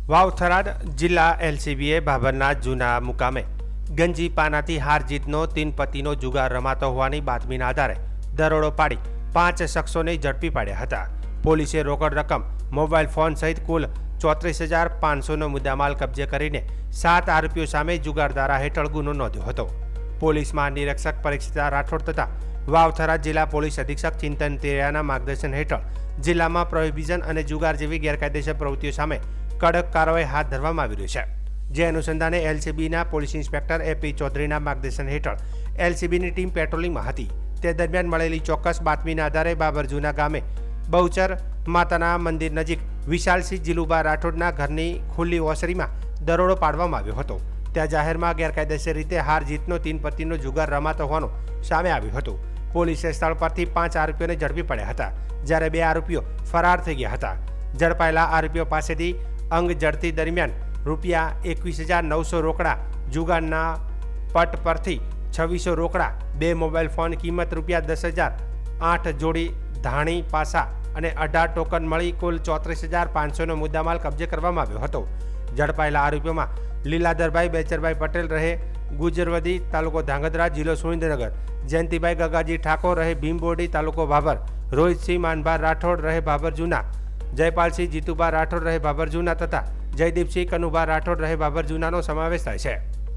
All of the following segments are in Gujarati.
વાવ-થરાદ જિલ્લા એલસીબીએ ભાભરના જૂના મુકામે ગંજી પાનાથી હાર જીતનો તીન-પત્તીનો જુગાર રમાતો હોવાની બાતમીના આધારે દરોડો પાડી 5 શખ્સોને ઝડપી પાડ્યા હતા. પોલીસે રોકડ રકમ, મોબાઈલ ફોન સહિત કુલ 34,500નો મુદ્દામાલ કબજે કરીને 7 આરોપીઓ સામે જુગાર ધારા હેઠળ ગુનો નોંધ્યો હતો. પોલીસ મહાનિરીક્ષક પરીક્ષિતા રાઠોડ તથા વાવ-થરાદ જિલ્લા પોલીસ અધિક્ષક ચિંતન તેરિયાના માર્ગદર્શન હેઠળ જિલ્લામાં પ્રોહિબિશન અને જુગાર જેવી ગેરકાયદેસર પ્રવૃત્તિઓ સામે કડક કાર્યવાહી હાથ ધરવામાં આવી રહી છે. જે અનુસંધાને એલસીબીના પોલીસ ઇન્સ્પેક્ટર એપી ચૌધરીના માર્ગદર્શન હેઠળ એલસીબીની ટીમ પેટ્રોલિંગમાં હતી. તે દરમિયાન મળેલી ચોક્કસ બાતમીના આધારે બાબરજુના ગામે બહુચર માતાના મંદિર નજીક વિશાલસિંહ જીલુબા રાઠોડના ઘરની ખુલ્લી ઓસરીમાં દરોડો પાડવામાં આવ્યો હતો. ત્યાં જાહેરમાં ગેરકાયદેસર રીતે હાર જીતનો તીન-પત્તીનો જુગાર રમાતો હોવાનું સામે આવ્યું હતું. પોલીસે સ્થળ પરથી 5 આરોપીઓને ઝડપી પડ્યા હતા, જ્યારે 2 આરોપીઓ ફરાર થઈ ગયા હતા. ઝડપાયેલા આરોપીઓ પાસેથી અંગ ઝડતી દરમિયાન રૂપિયા 21,900 રોકડા, જુગારના પટ પરથી 2600 રોકડા, 2 મોબાઈલ ફોન કિંમત રૂપિયા 10,000, 8 જોડી ધાણી પાસા અને 18 ટોકન મળી કુલ 34,500નો મુદ્દામાલ કબજે કરવામાં આવ્યો હતો. ઝડપાયેલા આરોપીઓમાં લીલાધરભાઈ બેચરભાઈ પટેલ રહે ગુજરવદી તાલુકો ધાંગધ્રા જિલ્લો સુરેન્દ્રનગર, જયંતિભાઈ ગગાજી ઠાકોર રહે ભીમબોરડી તાલુકો ભાભર, રોહિતસિંહ માનભા રાઠોડ રહે ભાભર જૂના, જયપાલસિંહ જીતુભા રાઠોડ રહે ભાભર જૂના તથા જયદીપસિંહ કનુભા રાઠોડ રહે ભાભર જૂનાનો સમાવેશ થાય છે.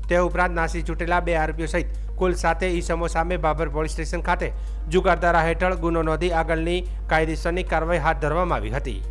તે ઉપરાંત નાસી છૂટેલા 2 આરોપીઓ સહિત કુલ 7 ઈસમો સામે ભાભર પોલીસ સ્ટેશન ખાતે જુગાર ધારા હેઠળ ગુનો નોંધી આગળની કાયદેસરની કાર્યવાહી હાથ ધરવામાં આવી હતી.